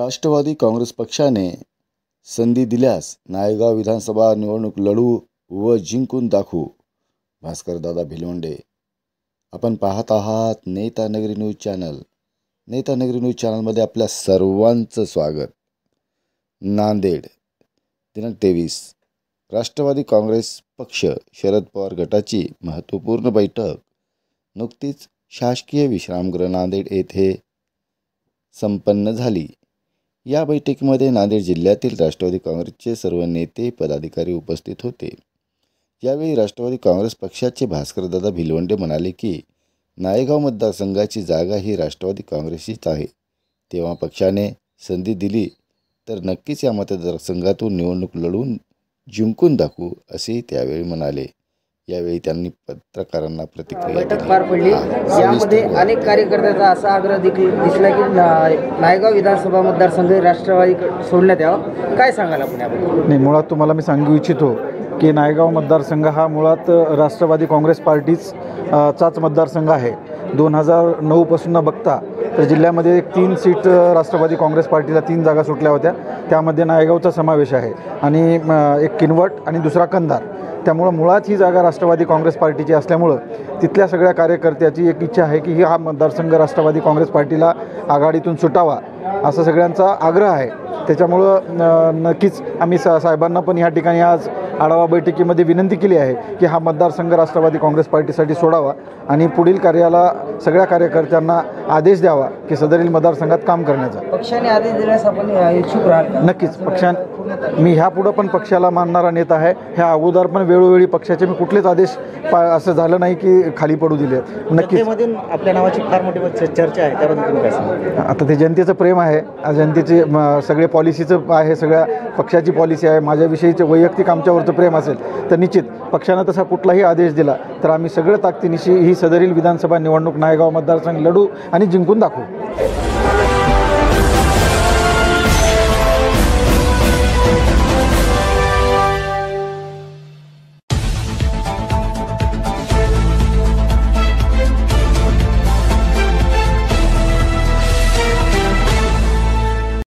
राष्ट्रवादी काँग्रेस पक्षाने संधी दिल्यास नायगाव विधानसभा निवडणूक लढू व जिंकून दाखवू. भास्करदादा भिलवंडे. आपण पाहत आहात नेतानगरी न्यूज चॅनल. नेतानगरी न्यूज चॅनलमध्ये आपल्या सर्वांचं स्वागत. नांदेड दिनांक 23 राष्ट्रवादी काँग्रेस पक्ष शरद पवार गटाची महत्त्वपूर्ण बैठक नुकतीच शासकीय विश्रामगृह नांदेड येथे संपन्न झाली. या बैठकीमध्ये नांदेड जिल्ह्यातील राष्ट्रवादी काँग्रेसचे सर्व नेते पदाधिकारी उपस्थित होते. यावेळी राष्ट्रवादी काँग्रेस पक्षाचे भास्करदादा भिलवंडे म्हणाले की नायगाव मतदारसंघाची जागा ही राष्ट्रवादी काँग्रेसचीच आहे. तेव्हा पक्षाने संधी दिली तर नक्कीच या मतदारसंघातून निवडणूक लढवून जिंकून दाखवू असे त्यावेळी म्हणाले. यावेळी त्यांनी पत्रकारांना प्रतिक्रिया बैठक पार पडली. यामध्ये अनेक कार्यकर्त्यांचा असा आग्रह दिसला की नायगाव विधानसभा मतदारसंघ राष्ट्रवादी सोडण्यात यावा. काय सांगाल आपण याबद्दल? नाही, मुळात तुम्हाला मी सांगू इच्छितो की नायगाव मतदारसंघ हा मुळात राष्ट्रवादी काँग्रेस पार्टीचाच मतदारसंघ आहे. 2009 पासून बघता तर जिल्ह्यामध्ये 3 सीट राष्ट्रवादी काँग्रेस पार्टीला 3 जागा सुटल्या होत्या. त्यामध्ये नायगावचा समावेश आहे आणि एक किनवट आणि दुसरा कंधार. त्यामुळं मुळात ही जागा राष्ट्रवादी काँग्रेस पार्टीची असल्यामुळं तिथल्या सगळ्या कार्यकर्त्याची एक इच्छा आहे की हा मतदारसंघ राष्ट्रवादी काँग्रेस पार्टीला आघाडीतून सुटावा असा सगळ्यांचा आग्रह आहे. त्याच्यामुळं नक्कीच आम्ही साहेबांना पण या ठिकाणी आज आढावा बैठकीमध्ये विनंती केली आहे की हा मतदारसंघ राष्ट्रवादी काँग्रेस पार्टीसाठी सोडावा आणि पुढील कार्याला सगळ्या कार्यकर्त्यांना आदेश द्यावा की सदरील मतदारसंघात काम करण्याचा. पक्षाने आदेश दिल्यास आपण इच्छुक राहाल? नक्कीच मी ह्यापुढं पण पक्षाला मानणारा नेता आहे. ह्या अगोदर पण वेळोवेळी पक्षाचे मी कुठलेच आदेश असं झालं नाही की खाली पडू दिले. नक्कीच आपल्या नावाची फार मोठी चर्चा आहे, त्याबद्दल तुम्ही काय सांगा? आता ते जनतेचं प्रेम आहे, जनतेचे सगळे पॉलिसीचं आहे, सगळ्या पक्षाची पॉलिसी आहे. माझ्याविषयीचं वैयक्तिक आमच्यावरचं प्रेम असेल तर निश्चित पक्षानं तसा कुठलाही आदेश दिला तर आम्ही सगळं ताकदीनिशी ही सदरील विधानसभा निवडणूक नायगाव मतदारसंघ लढू आणि जिंकून दाखवू.